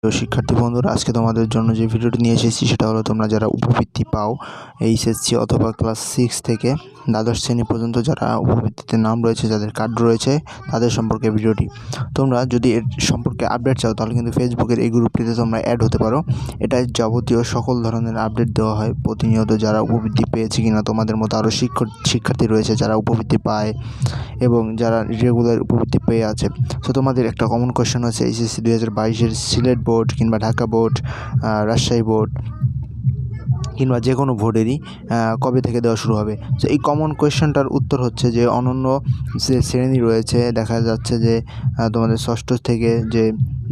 তো শিক্ষার্থী বন্ধুরা, আজকে তোমাদের জন্য যে ভিডিওটি নিয়ে এসেছি সেটা হলো তোমরা যারা উপবৃত্তি পাও এইচএসসি অথবা ক্লাস 6 থেকে দ্বাদশ শ্রেণী পর্যন্ত যারা উপবৃত্তিতে নাম রয়েছে, যাদের কার্ড রয়েছে, তাদের সম্পর্কে ভিডিওটি। তোমরা যদি এর সম্পর্কে আপডেট চাও তাহলে কিন্তু ফেসবুকের এই গ্রুপটিতে তোমরা অ্যাড হতে পারো। এটা যাবতীয় সকল ধরনের আপডেট দেওয়া হয় প্রতিনিয়ত, যারা উপবৃত্তি পেয়েছে কিনা, তোমাদের মতো আরও শিক্ষার্থী রয়েছে যারা উপবৃত্তি পায় এবং যারা রেগুলার উপবৃত্তি পেয়ে আছে। তো তোমাদের একটা কমন কোয়েশ্চেন হচ্ছে এইচএসসি 2022-এর সিলেট বোর্ড কিংবা ঢাকা বোর্ড, রাজশাহী বোর্ড কিংবা যে কোনো বোর্ডেরই কবে থেকে দেওয়া শুরু হবে। তো এই কমন কোয়েশ্চেনটার উত্তর হচ্ছে যে অনন্য যে শ্রেণী রয়েছে, দেখা যাচ্ছে যে তোমাদের ষষ্ঠ থেকে যে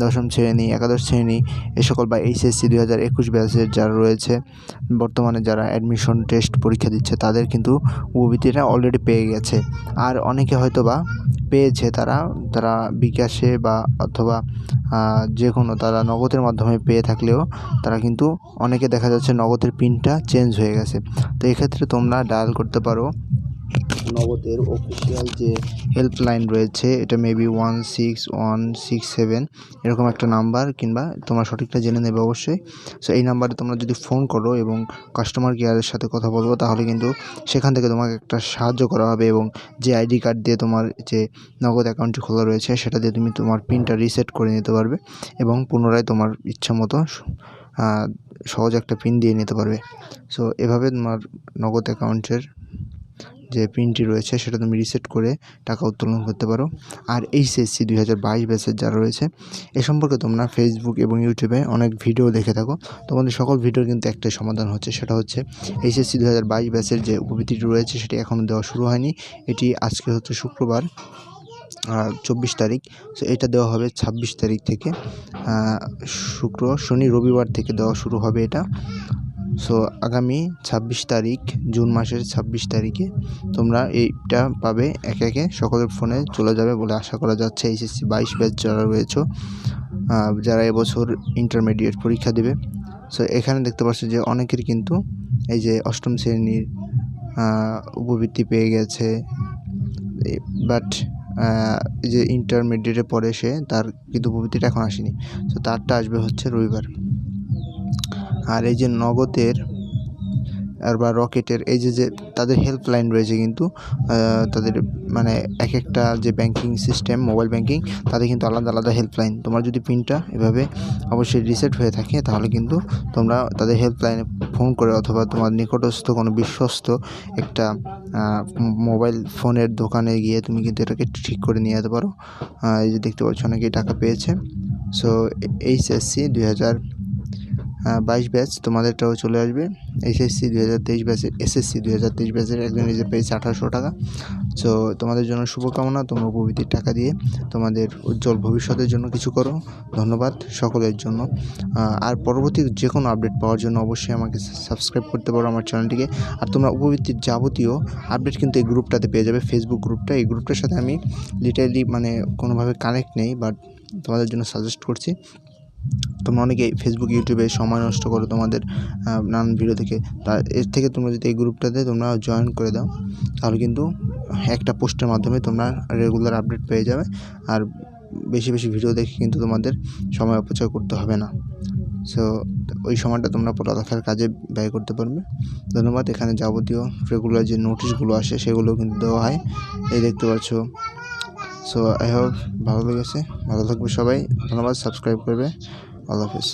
দশম শ্রেণী, একাদশ শ্রেণী এ সকল বা এইচএসসি 2021 ব্যাচের যারা রয়েছে, বর্তমানে যারা অ্যাডমিশন টেস্ট পরীক্ষা দিচ্ছে, তাদের কিন্তু উপবৃত্তিটা অলরেডি পেয়ে গেছে। আর অনেকে হয়তো বা পেয়েছে, তারা বিকাশে বা অথবা যে কোনো তারা নগদের মাধ্যমে পেয়ে থাকলেও তারা কিন্তু অনেকে দেখা যাচ্ছে নগদের পিনটা চেঞ্জ হয়ে গেছে। তো এক্ষেত্রে তোমরা ডায়াল করতে পারো নগদের অফিসিয়াল যে হেল্পলাইন রয়েছে, এটা মেবি 16167 এরকম একটা নাম্বার, কিংবা তোমরা সঠিকটা জেনে নেবে অবশ্যই। সো এই নাম্বারে তোমরা যদি ফোন করো এবং কাস্টমার কেয়ারের সাথে কথা বলবো, তাহলে কিন্তু সেখান থেকে তোমাকে একটা সাহায্য করা হবে এবং যে আইডি কার্ড দিয়ে তোমার যে নগদ অ্যাকাউন্টটি খোলা রয়েছে সেটা দিয়ে তুমি তোমার পিনটা রিসেট করে নিতে পারবে এবং পুনরায় তোমার ইচ্ছা মতো সহজ একটা পিন দিয়ে নিতে পারবে। সো এভাবে তোমার নগদ অ্যাকাউন্টের যে পিনটি রয়েছে সেটা তুমি রিসেট করে টাকা উত্তোলন করতে পারো। আর এইচএসসি 2022 ব্যাচের যারা রয়েছে, এ সম্পর্কে তোমরা ফেসবুক এবং ইউটিউবে অনেক ভিডিও দেখে থাকো। তোমাদের সকল ভিডিওর কিন্তু একটাই সমাধান হচ্ছে, সেটা হচ্ছে এইচএসসি 2022 ব্যাচের যে উপবৃত্তিটি রয়েছে সেটি এখনও দেওয়া শুরু হয়নি। এটি আজকে হচ্ছে শুক্রবার 24 তারিখ। সো এটা দেওয়া হবে 26 তারিখ থেকে। শুক্র, শনি, রবিবার থেকে দেওয়া শুরু হবে এটা। সো আগামী 26 তারিখ, জুন মাসের 26 তারিখে তোমরা এইটা পাবে। একে একে সকলের ফোনে চলে যাবে বলে আশা করা যাচ্ছে। এইচএসসি 22 ব্যাচ যারা রয়েছে, যারা এবছর ইন্টারমিডিয়েট পরীক্ষা দেবে, সো এখানে দেখতে পাচ্ছ যে অনেকের কিন্তু এই যে অষ্টম শ্রেণীর উপবৃত্তি পেয়ে গেছে, বাট যে ইন্টারমিডিয়েটে পড়ে সে, তার কিন্তু উপবৃত্তিটা এখন আসেনি। সো তারটা আসবে হচ্ছে রবিবার। আর এই যে নগদের আর বা রকেটের এই যে তাদের হেল্পলাইন রয়েছে, কিন্তু তাদের মানে এক একটা যে ব্যাংকিং সিস্টেম, মোবাইল ব্যাংকিং, তাদের কিন্তু আলাদা আলাদা হেল্পলাইন। তোমার যদি পিনটা এভাবে অবশ্যই রিসেট হয়ে থাকে তাহলে কিন্তু তোমরা তাদের হেল্পলাইনে ফোন করে অথবা তোমার নিকটস্থ কোনো বিশ্বস্ত একটা মোবাইল ফোনের দোকানে গিয়ে তুমি কিন্তু এটাকে ঠিক করে নিয়ে যেতে পারো। এই যে দেখতে পাচ্ছ অনেকেই টাকা পেয়েছে। সো এইচএসসি 2022 ব্যাচ তোমাদেরটাও চলে আসবে। এইচএসসি 2023 ব্যাচের, এসএসসি 2023 ব্যাচের একজন নিজে পেয়েছে 1800 টাকা। সো তোমাদের জন্য শুভকামনা, তোমরা উপবৃত্তির টাকা দিয়ে তোমাদের উজ্জ্বল ভবিষ্যতের জন্য কিছু করো। ধন্যবাদ সকলের জন্য। আর পরবর্তী যে কোনো আপডেট পাওয়ার জন্য অবশ্যই আমাকে সাবস্ক্রাইব করতে পারো আমার চ্যানেলটিকে। আর তোমরা উপবৃত্তির যাবতীয় আপডেট কিন্তু এই গ্রুপটাতে পেয়ে যাবে, ফেসবুক গ্রুপটা। এই গ্রুপটার সাথে আমি লিটারলি মানে কোনোভাবে কানেক্ট নেই, বাট তোমাদের জন্য সাজেস্ট করছি। তোমরা অনেকেই ফেসবুক, ইউটিউবে সময় নষ্ট করো তোমাদের নানান ভিডিও থেকে, এর থেকে তোমরা যদি এই গ্রুপটাতে তোমরা জয়েন করে দাও তাহলে কিন্তু একটা পোস্টের মাধ্যমে তোমরা রেগুলার আপডেট পেয়ে যাবে। আর বেশি বেশি ভিডিও দেখে কিন্তু তোমাদের সময় অপচয় করতে হবে না। সো ওই সময়টা তোমরা পড়ালেখার কাজে ব্যয় করতে পারবে। ধন্যবাদ। এখানে যাবতীয় রেগুলার যে নোটিশগুলো আসে সেগুলো কিন্তু দেওয়া হয়, এই দেখতে পাচ্ছ। সো আই হোপ ভালো লেগেছে, ভালো থাকবে সবাই। ধন্যবাদ, সাবস্ক্রাইব করবে। আল্লাহ হাফেজ।